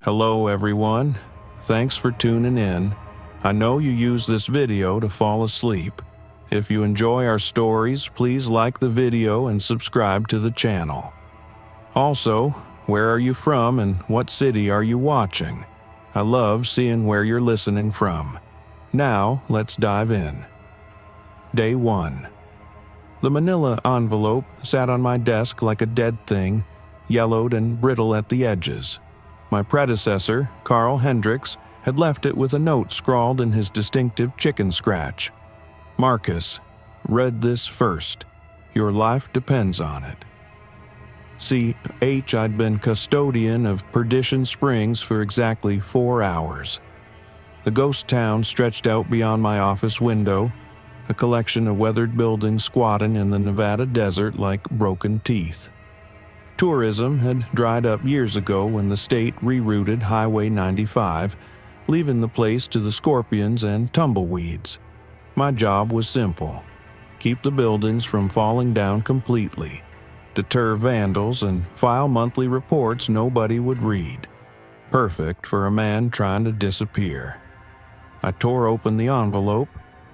Hello everyone, thanks for tuning in. I know you use this video to fall asleep. If you enjoy our stories, please like the video and subscribe to the channel. Also, where are you from and what city are you watching? I love seeing where you're listening from. Now, let's dive in. Day 1. The manila envelope sat on my desk like a dead thing, yellowed and brittle at the edges. My predecessor, Carl Hendricks, had left it with a note scrawled in his distinctive chicken scratch. Marcus, read this first. Your life depends on it. See, I'd been custodian of Perdition Springs for exactly 4 hours. The ghost town stretched out beyond my office window, a collection of weathered buildings squatting in the Nevada desert like broken teeth. Tourism had dried up years ago when the state rerouted Highway 95, leaving the place to the scorpions and tumbleweeds. My job was simple: keep the buildings from falling down completely, deter vandals, and file monthly reports nobody would read. Perfect for a man trying to disappear. I tore open the envelope.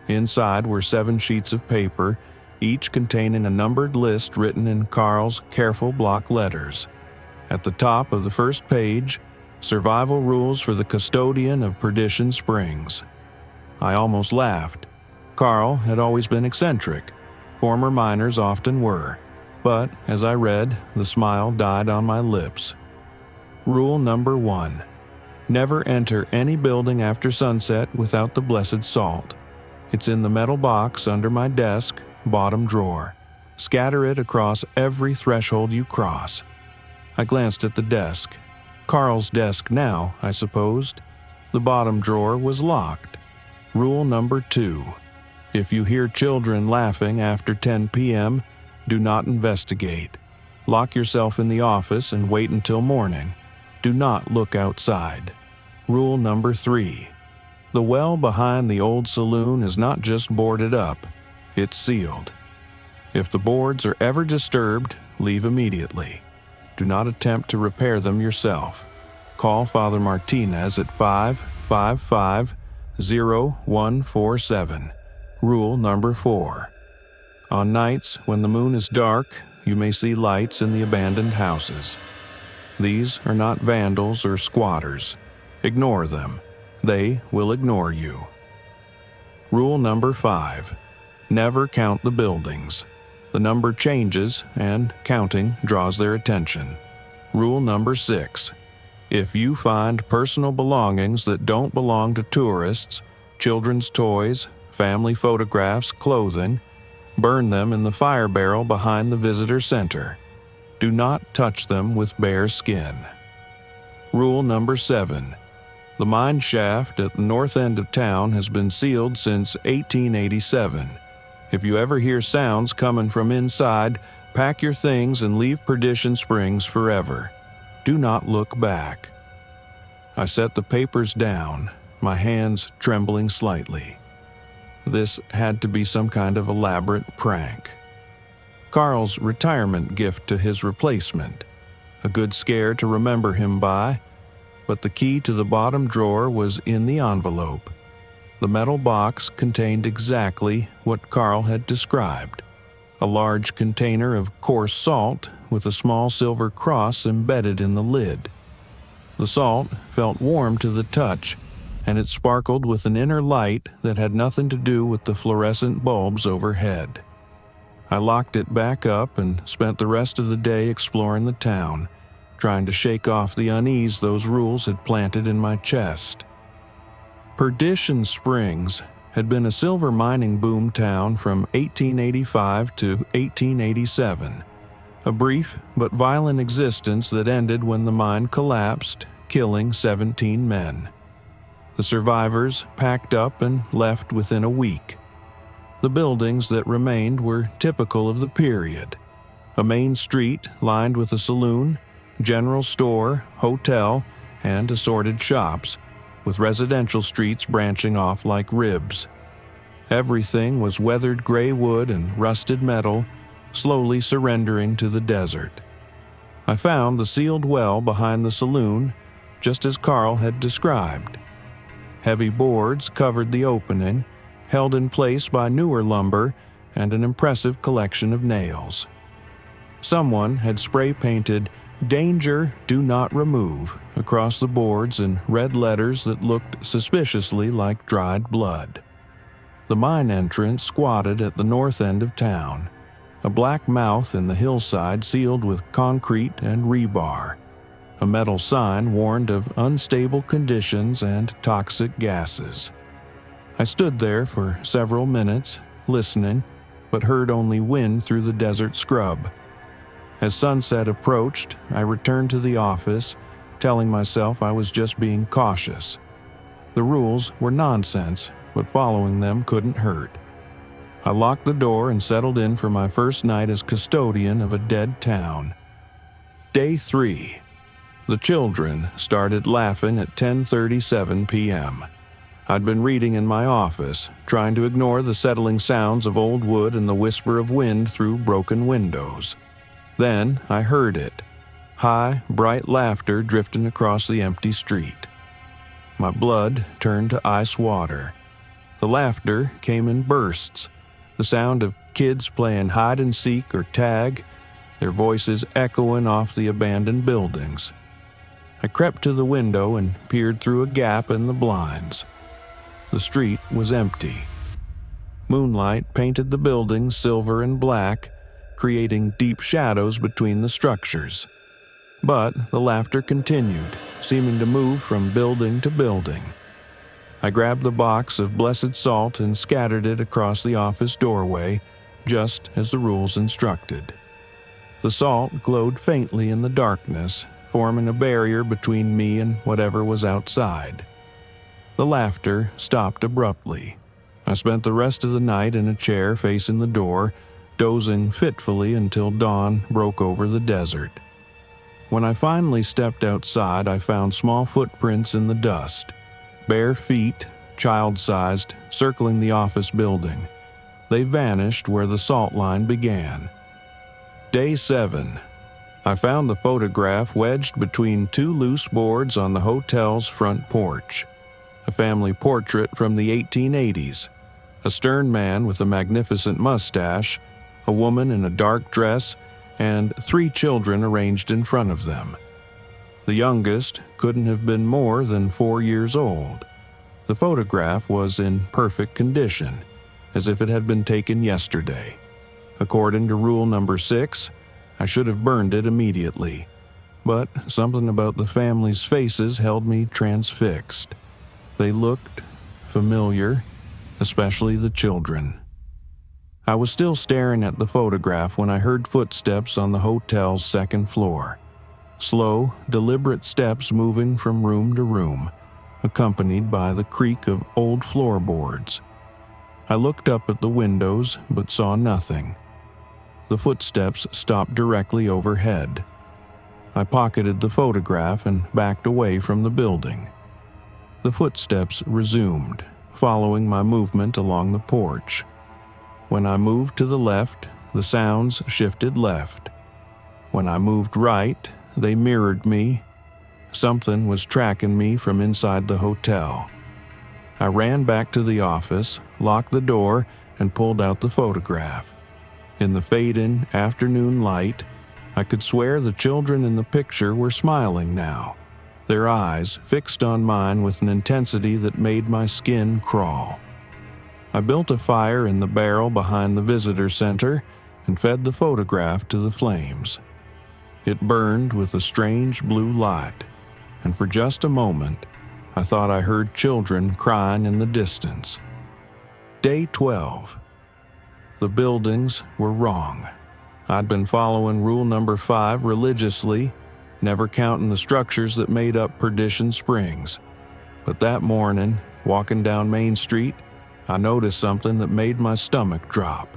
Inside were 7 sheets of paper, each containing a numbered list written in Carl's careful block letters. At the top of the first page, survival rules for the custodian of Perdition Springs. I almost laughed. Carl had always been eccentric. Former miners often were. But as I read, the smile died on my lips. Rule number 1. Never enter any building after sunset without the blessed salt. It's in the metal box under my desk, bottom drawer. Scatter it across every threshold you cross. I glanced at the desk. Carl's desk now, I supposed. The bottom drawer was locked. Rule number 2. If you hear children laughing after 10 p.m., do not investigate. Lock yourself in the office and wait until morning. Do not look outside. Rule number 3. The well behind the old saloon is not just boarded up, it's sealed. If the boards are ever disturbed, leave immediately. Do not attempt to repair them yourself. Call Father Martinez at 555-0147. Rule number 4. On nights when the moon is dark, you may see lights in the abandoned houses. These are not vandals or squatters. Ignore them. They will ignore you. Rule number 5. Never count the buildings. The number changes and counting draws their attention. Rule number 6. If you find personal belongings that don't belong to tourists, children's toys, family photographs, clothing, burn them in the fire barrel behind the visitor center. Do not touch them with bare skin. Rule number 7. The mine shaft at the north end of town has been sealed since 1887. If you ever hear sounds coming from inside, pack your things and leave Perdition Springs forever. Do not look back. I set the papers down, my hands trembling slightly. This had to be some kind of elaborate prank. Carl's retirement gift to his replacement. A good scare to remember him by. But the key to the bottom drawer was in the envelope. The metal box contained exactly what Carl had described: a large container of coarse salt with a small silver cross embedded in the lid. The salt felt warm to the touch, and it sparkled with an inner light that had nothing to do with the fluorescent bulbs overhead. I locked it back up and spent the rest of the day exploring the town, trying to shake off the unease those rules had planted in my chest. Perdition Springs had been a silver mining boom town from 1885 to 1887, a brief but violent existence that ended when the mine collapsed, killing 17 men. The survivors packed up and left within a week. The buildings that remained were typical of the period: a main street lined with a saloon, general store, hotel, and assorted shops, with residential streets branching off like ribs. Everything was weathered gray wood and rusted metal, slowly surrendering to the desert. I found the sealed well behind the saloon, just as Carl had described. Heavy boards covered the opening, held in place by newer lumber and an impressive collection of nails. Someone had spray-painted "Danger, do not remove" across the boards in red letters that looked suspiciously like dried blood. The mine entrance squatted at the north end of town, a black mouth in the hillside sealed with concrete and rebar. A metal sign warned of unstable conditions and toxic gases. I stood there for several minutes, listening, but heard only wind through the desert scrub. As sunset approached, I returned to the office, telling myself I was just being cautious. The rules were nonsense, but following them couldn't hurt. I locked the door and settled in for my first night as custodian of a dead town. Day 3. The children started laughing at 10:37 p.m. I'd been reading in my office, trying to ignore the settling sounds of old wood and the whisper of wind through broken windows. Then I heard it. High, bright laughter drifting across the empty street. My blood turned to ice water. The laughter came in bursts, the sound of kids playing hide and seek or tag, their voices echoing off the abandoned buildings. I crept to the window and peered through a gap in the blinds. The street was empty. Moonlight painted the buildings silver and black, creating deep shadows between the structures. But the laughter continued, seeming to move from building to building. I grabbed the box of blessed salt and scattered it across the office doorway, just as the rules instructed. The salt glowed faintly in the darkness, forming a barrier between me and whatever was outside. The laughter stopped abruptly. I spent the rest of the night in a chair facing the door, dozing fitfully until dawn broke over the desert. When I finally stepped outside, I found small footprints in the dust. Bare feet, child-sized, circling the office building. They vanished where the salt line began. Day 7. I found the photograph wedged between two loose boards on the hotel's front porch. A family portrait from the 1880s. A stern man with a magnificent mustache, a woman in a dark dress, and 3 children arranged in front of them. The youngest couldn't have been more than 4 years old. The photograph was in perfect condition, as if it had been taken yesterday. According to rule number 6, I should have burned it immediately, but something about the family's faces held me transfixed. They looked familiar, especially the children. I was still staring at the photograph when I heard footsteps on the hotel's second floor. Slow, deliberate steps moving from room to room, accompanied by the creak of old floorboards. I looked up at the windows but saw nothing. The footsteps stopped directly overhead. I pocketed the photograph and backed away from the building. The footsteps resumed, following my movement along the porch. When I moved to the left, the sounds shifted left. When I moved right, they mirrored me. Something was tracking me from inside the hotel. I ran back to the office, locked the door, and pulled out the photograph. In the fading afternoon light, I could swear the children in the picture were smiling now, their eyes fixed on mine with an intensity that made my skin crawl. I built a fire in the barrel behind the visitor center and fed the photograph to the flames. It burned with a strange blue light, and for just a moment, I thought I heard children crying in the distance. Day 12. The buildings were wrong. I'd been following rule number 5 religiously, never counting the structures that made up Perdition Springs. But that morning, walking down Main Street, I noticed something that made my stomach drop.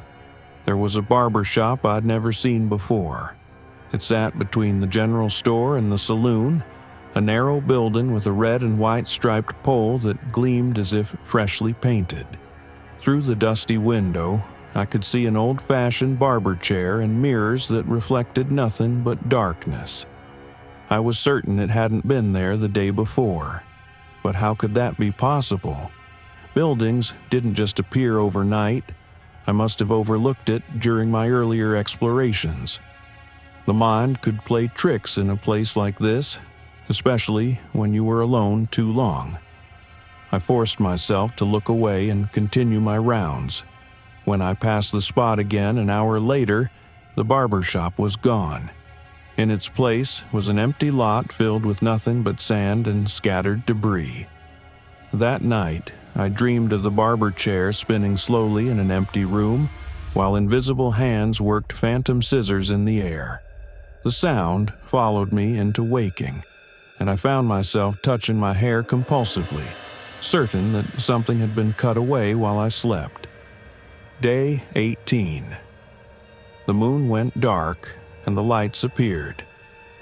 There was a barber shop I'd never seen before. It sat between the general store and the saloon, a narrow building with a red and white striped pole that gleamed as if freshly painted. Through the dusty window, I could see an old-fashioned barber chair and mirrors that reflected nothing but darkness. I was certain it hadn't been there the day before. But how could that be possible? Buildings didn't just appear overnight. I must have overlooked it during my earlier explorations. The mind could play tricks in a place like this, especially when you were alone too long. I forced myself to look away and continue my rounds. When I passed the spot again an hour later, the barber shop was gone. In its place was an empty lot filled with nothing but sand and scattered debris. That night, I dreamed of the barber chair spinning slowly in an empty room, while invisible hands worked phantom scissors in the air. The sound followed me into waking, and I found myself touching my hair compulsively, certain that something had been cut away while I slept. Day 18. The moon went dark, and the lights appeared.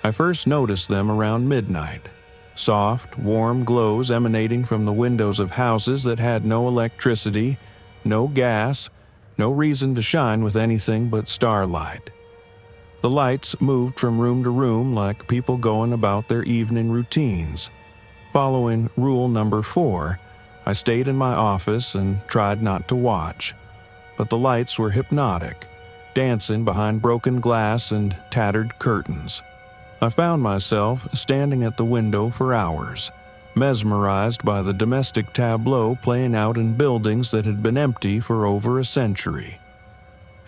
I first noticed them around midnight. Soft, warm glows emanating from the windows of houses that had no electricity, no gas, no reason to shine with anything but starlight. The lights moved from room to room like people going about their evening routines. Following rule number 4, I stayed in my office and tried not to watch. But the lights were hypnotic, dancing behind broken glass and tattered curtains. I found myself standing at the window for hours, mesmerized by the domestic tableau playing out in buildings that had been empty for over a century.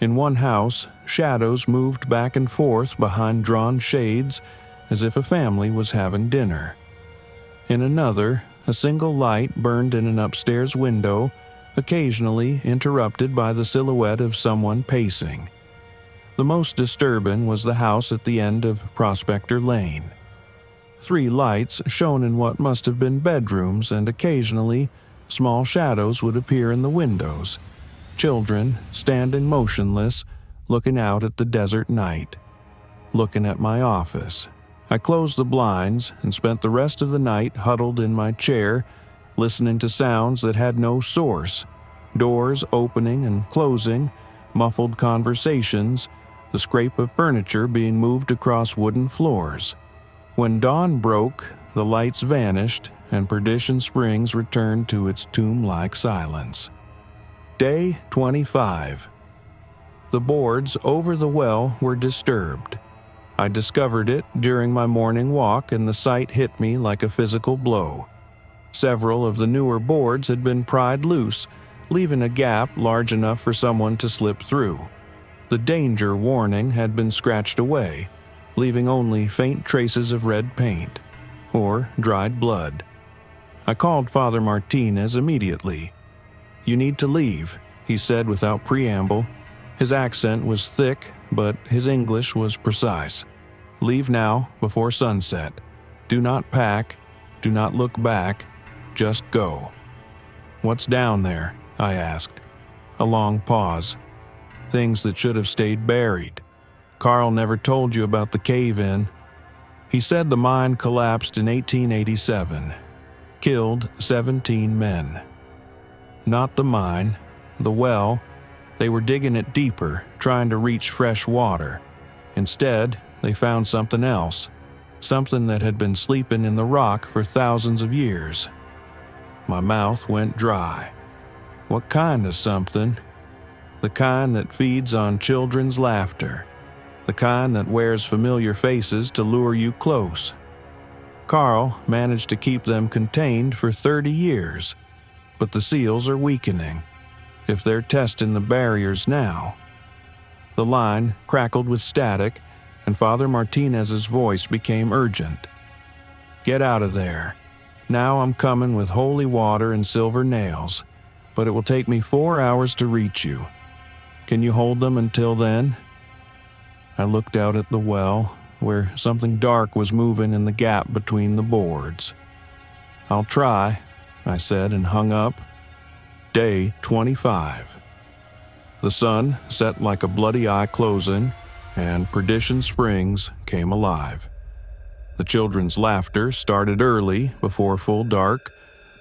In one house, shadows moved back and forth behind drawn shades as if a family was having dinner. In another, a single light burned in an upstairs window, occasionally interrupted by the silhouette of someone pacing. The most disturbing was the house at the end of Prospector Lane. 3 lights shone in what must have been bedrooms, and occasionally small shadows would appear in the windows. Children standing motionless, looking out at the desert night. Looking at my office. I closed the blinds and spent the rest of the night huddled in my chair, listening to sounds that had no source. Doors opening and closing, muffled conversations, the scrape of furniture being moved across wooden floors. When dawn broke, the lights vanished, and Perdition Springs returned to its tomb-like silence. Day 25. The boards over the well were disturbed. I discovered it during my morning walk, and the sight hit me like a physical blow. Several of the newer boards had been pried loose, leaving a gap large enough for someone to slip through. The danger warning had been scratched away, leaving only faint traces of red paint, or dried blood. I called Father Martinez immediately. "You need to leave," he said without preamble. His accent was thick, but his English was precise. "Leave now, before sunset. Do not pack. Do not look back. Just go." "What's down there?" I asked. A long pause. "Things that should have stayed buried. Carl never told you about the cave-in." He said the mine collapsed in 1887. Killed 17 men. Not the mine, the well. They were digging it deeper, trying to reach fresh water. Instead, they found something else. Something that had been sleeping in the rock for thousands of years. My mouth went dry. What kind of something? The kind that feeds on children's laughter. The kind that wears familiar faces to lure you close. Carl managed to keep them contained for 30 years, but the seals are weakening. If they're testing the barriers now. The line crackled with static, and Father Martinez's voice became urgent. "Get out of there. Now I'm coming with holy water and silver nails, but it will take me 4 hours to reach you. Can you hold them until then?" I looked out at the well, where something dark was moving in the gap between the boards. "I'll try," I said and hung up. Day 25. The sun set like a bloody eye closing, and Perdition Springs came alive. The children's laughter started early before full dark,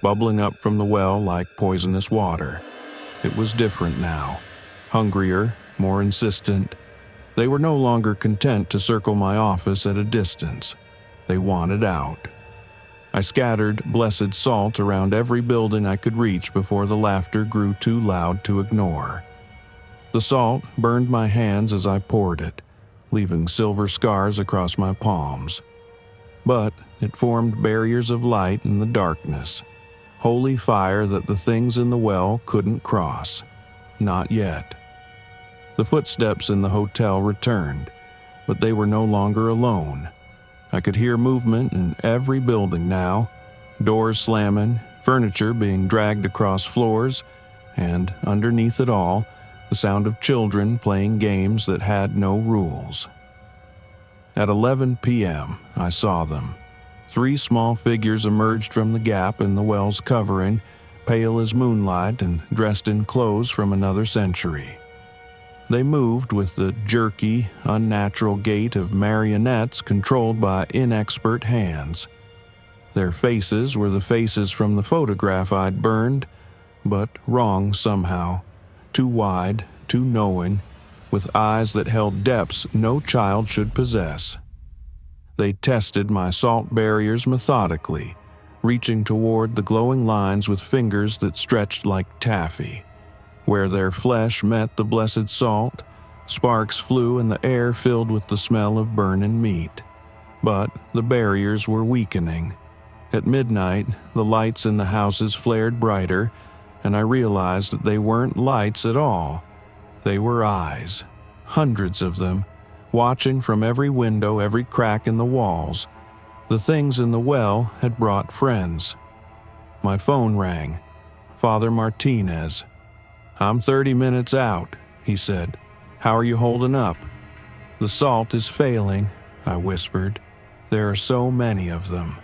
bubbling up from the well like poisonous water. It was different now. Hungrier, more insistent. They were no longer content to circle my office at a distance. They wanted out. I scattered blessed salt around every building I could reach before the laughter grew too loud to ignore. The salt burned my hands as I poured it, leaving silver scars across my palms. But it formed barriers of light in the darkness, holy fire that the things in the well couldn't cross. Not yet. The footsteps in the hotel returned, but they were no longer alone. I could hear movement in every building now, doors slamming, furniture being dragged across floors, and underneath it all, the sound of children playing games that had no rules. At 11 p.m., I saw them. 3 small figures emerged from the gap in the well's covering, pale as moonlight and dressed in clothes from another century. They moved with the jerky, unnatural gait of marionettes controlled by inexpert hands. Their faces were the faces from the photograph I'd burned, but wrong somehow, too wide, too knowing, with eyes that held depths no child should possess. They tested my salt barriers methodically, reaching toward the glowing lines with fingers that stretched like taffy. Where their flesh met the blessed salt, sparks flew and the air filled with the smell of burning meat. But the barriers were weakening. At midnight, the lights in the houses flared brighter, and I realized that they weren't lights at all. They were eyes, hundreds of them, watching from every window, every crack in the walls. The things in the well had brought friends. My phone rang. Father Martinez. "I'm 30 minutes out," he said. "How are you holding up?" "The salt is failing," I whispered. "There are so many of them."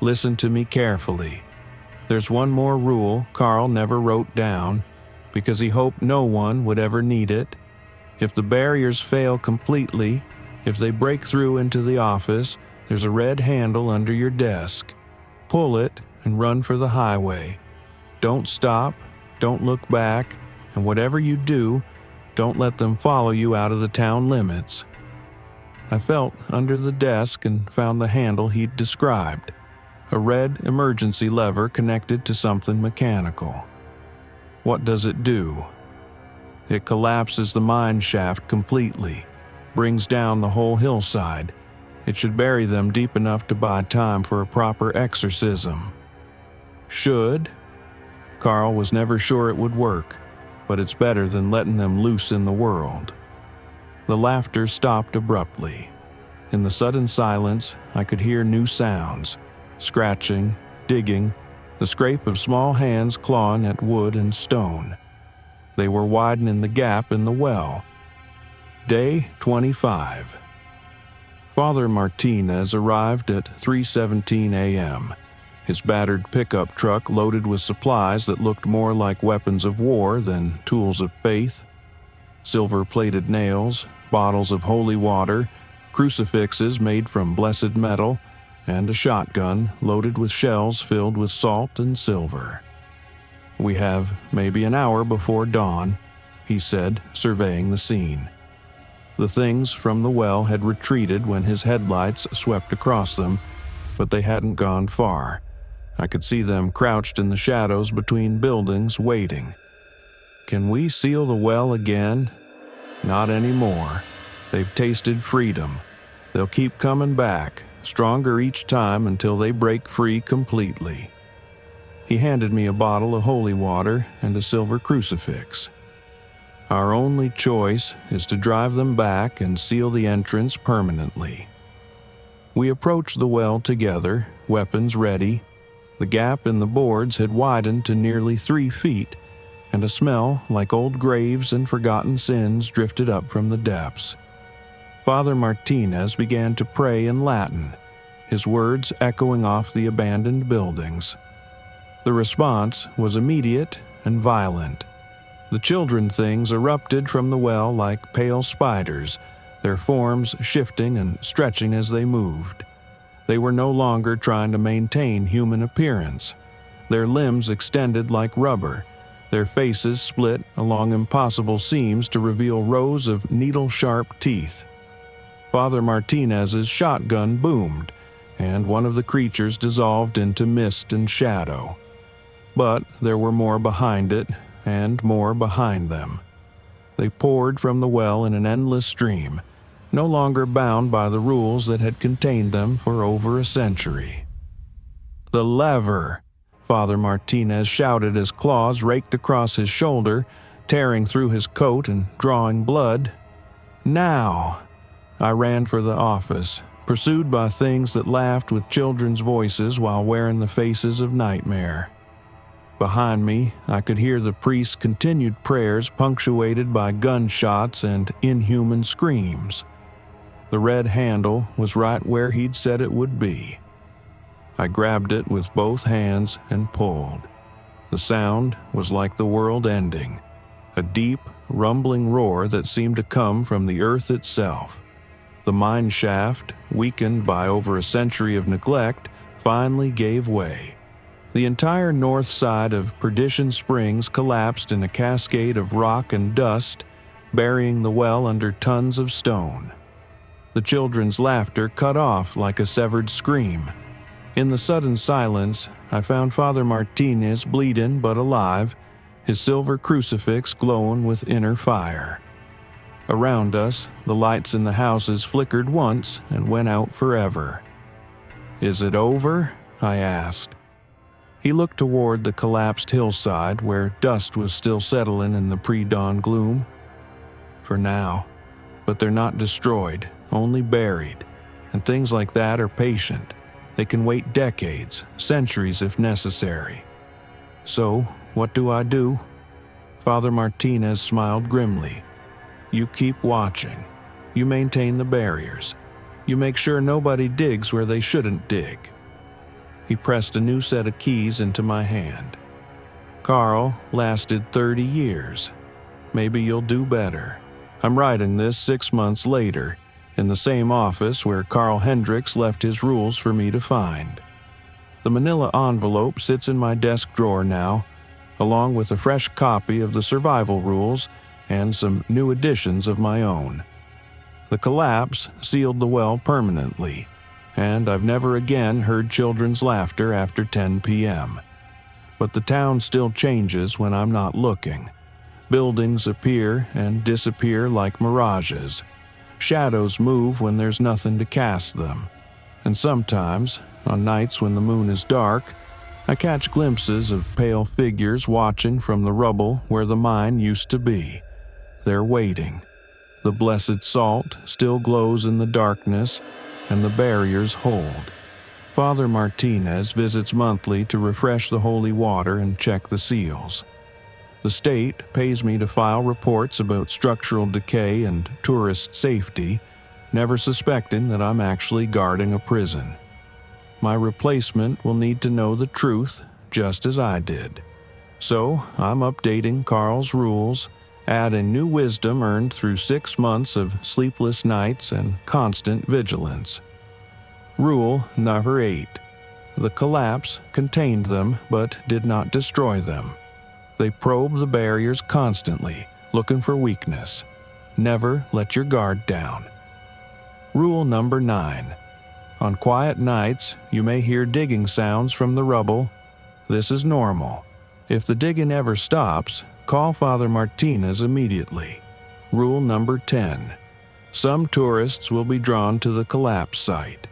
"Listen to me carefully. There's one more rule Carl never wrote down, because he hoped no one would ever need it. If the barriers fail completely, if they break through into the office, there's a red handle under your desk. Pull it and run for the highway. Don't stop, don't look back, and whatever you do, don't let them follow you out of the town limits." I felt under the desk and found the handle he'd described, a red emergency lever connected to something mechanical. "What does it do?" "It collapses the mine shaft completely, brings down the whole hillside. It should bury them deep enough to buy time for a proper exorcism." "Should?" Carl was never sure it would work, but it's better than letting them loose in the world. The laughter stopped abruptly. In the sudden silence, I could hear new sounds: scratching, digging, the scrape of small hands clawing at wood and stone. They were widening the gap in the well. Day 25. Father Martinez arrived at 3:17 a.m., his battered pickup truck loaded with supplies that looked more like weapons of war than tools of faith. Silver-plated nails, bottles of holy water, crucifixes made from blessed metal, and a shotgun loaded with shells filled with salt and silver. "We have maybe an hour before dawn," he said, surveying the scene. The things from the well had retreated when his headlights swept across them, but they hadn't gone far. I could see them crouched in the shadows between buildings, waiting. "Can we seal the well again?" "Not anymore. They've tasted freedom. They'll keep coming back, stronger each time until they break free completely." He handed me a bottle of holy water and a silver crucifix. "Our only choice is to drive them back and seal the entrance permanently." We approached the well together, weapons ready. The gap in the boards had widened to nearly 3 feet, and a smell like old graves and forgotten sins drifted up from the depths. Father Martinez began to pray in Latin, his words echoing off the abandoned buildings. The response was immediate and violent. The children things erupted from the well like pale spiders, their forms shifting and stretching as they moved. They were no longer trying to maintain human appearance. Their limbs extended like rubber, their faces split along impossible seams to reveal rows of needle-sharp teeth. Father Martinez's shotgun boomed, and one of the creatures dissolved into mist and shadow. But there were more behind it, and more behind them. They poured from the well in an endless stream, no longer bound by the rules that had contained them for over a century. "The lever!" Father Martinez shouted as claws raked across his shoulder, tearing through his coat and drawing blood. "Now!" I ran for the office, pursued by things that laughed with children's voices while wearing the faces of nightmare. Behind me, I could hear the priest's continued prayers punctuated by gunshots and inhuman screams. The red handle was right where he'd said it would be. I grabbed it with both hands and pulled. The sound was like the world ending, a deep, rumbling roar that seemed to come from the earth itself. The mine shaft, weakened by over a century of neglect, finally gave way. The entire north side of Perdition Springs collapsed in a cascade of rock and dust, burying the well under tons of stone. The children's laughter cut off like a severed scream. In the sudden silence, I found Father Martinez bleeding but alive, his silver crucifix glowing with inner fire. Around us, the lights in the houses flickered once and went out forever. "Is it over?" I asked. He looked toward the collapsed hillside where dust was still settling in the pre-dawn gloom. "For now. But they're not destroyed, only buried. And things like that are patient. They can wait decades, centuries if necessary. So, what do I do?" Father Martinez smiled grimly. "You keep watching. You maintain the barriers. You make sure nobody digs where they shouldn't dig." He pressed a new set of keys into my hand. "Carl lasted 30 years. Maybe you'll do better. I'm writing this 6 months later, in the same office where Carl Hendricks left his rules for me to find. The manila envelope sits in my desk drawer now, along with a fresh copy of the survival rules and some new additions of my own. The collapse sealed the well permanently, and I've never again heard children's laughter after 10 p.m. But the town still changes when I'm not looking. Buildings appear and disappear like mirages. Shadows move when there's nothing to cast them. And sometimes, on nights when the moon is dark, I catch glimpses of pale figures watching from the rubble where the mine used to be. They're waiting. The blessed salt still glows in the darkness, and the barriers hold. Father Martinez visits monthly to refresh the holy water and check the seals. The state pays me to file reports about structural decay and tourist safety, never suspecting that I'm actually guarding a prison. My replacement will need to know the truth, just as I did. So I'm updating Carl's rules, adding new wisdom earned through 6 months of sleepless nights and constant vigilance. Rule number 8. The collapse contained them but did not destroy them. They probe the barriers constantly, looking for weakness. Never let your guard down. Rule number 9. On quiet nights, you may hear digging sounds from the rubble. This is normal. If the digging ever stops, call Father Martinez immediately. Rule number 10. Some tourists will be drawn to the collapse site.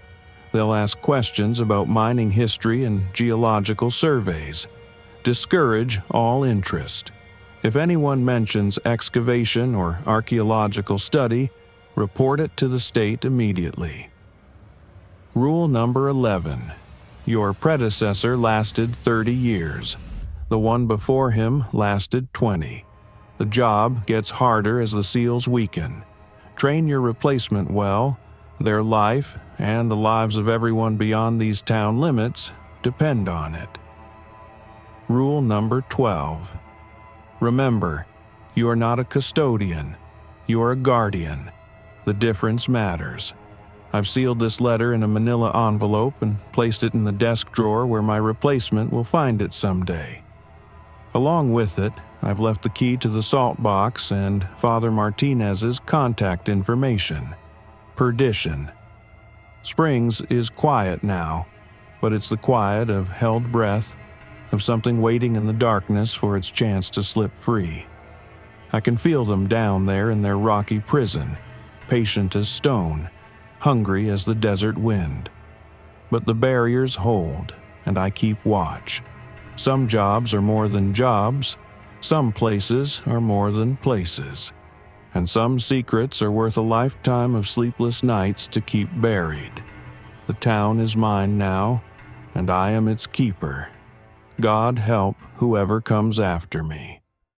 They'll ask questions about mining history and geological surveys. Discourage all interest. If anyone mentions excavation or archaeological study, report it to the state immediately. Rule number 11. Your predecessor lasted 30 years. The one before him lasted 20. The job gets harder as the seals weaken. Train your replacement well. Their life, and the lives of everyone beyond these town limits, depend on it. Rule number 12. Remember, you are not a custodian. You are a guardian. The difference matters. I've sealed this letter in a manila envelope and placed it in the desk drawer where my replacement will find it someday. Along with it, I've left the key to the salt box and Father Martinez's contact information. Perdition. Springs is quiet now, but it's the quiet of held breath, of something waiting in the darkness for its chance to slip free. I can feel them down there in their rocky prison, patient as stone, hungry as the desert wind. But the barriers hold, and I keep watch. Some jobs are more than jobs, some places are more than places, and some secrets are worth a lifetime of sleepless nights to keep buried. The town is mine now, and I am its keeper. God help whoever comes after me.